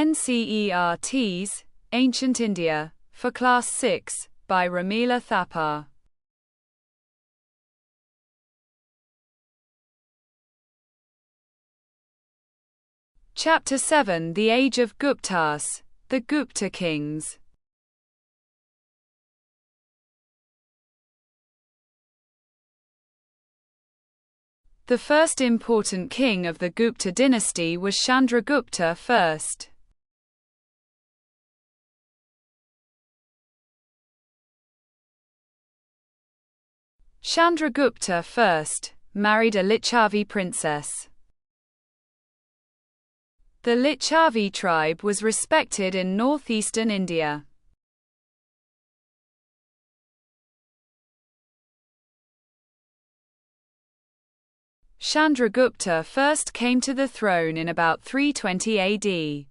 NCERT's Ancient India, for Class 6, by Romila Thapar. Chapter 7: The Age of Guptas, the Gupta Kings. The first important king of the Gupta dynasty was Chandragupta I. Chandragupta I married a Licchavi princess. The Licchavi tribe was respected in northeastern India. Chandragupta first came to the throne in about 320 AD.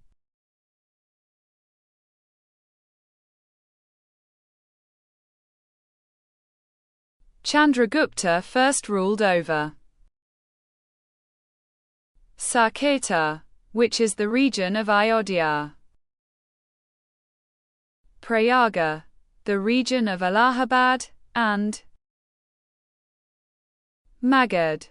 Chandragupta first ruled over Saketa, which is the region of Ayodhya; Prayaga, the region of Allahabad; and Magadh.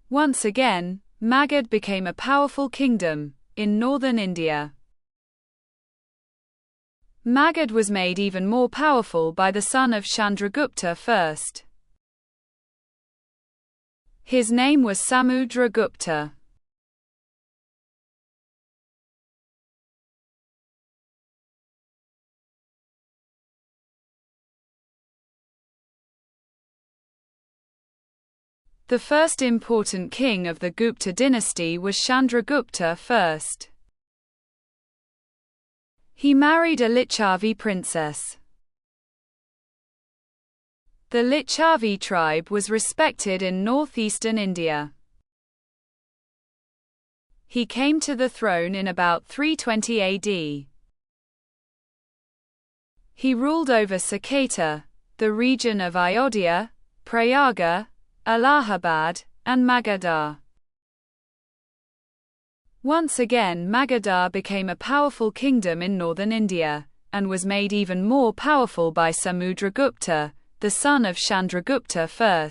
Once again, Magadh became a powerful kingdom in northern India. Magadh was made even more powerful by the son of Chandragupta I. His name was Samudragupta. The first important king of the Gupta dynasty was Chandragupta I. He married a Licchavi princess. The Licchavi tribe was respected in northeastern India. He came to the throne in about 320 AD. He ruled over Saketa, the region of Ayodhya, Prayaga, Allahabad, and Magadha. Once again, Magadha became a powerful kingdom in northern India, and was made even more powerful by Samudragupta, the son of Chandragupta I.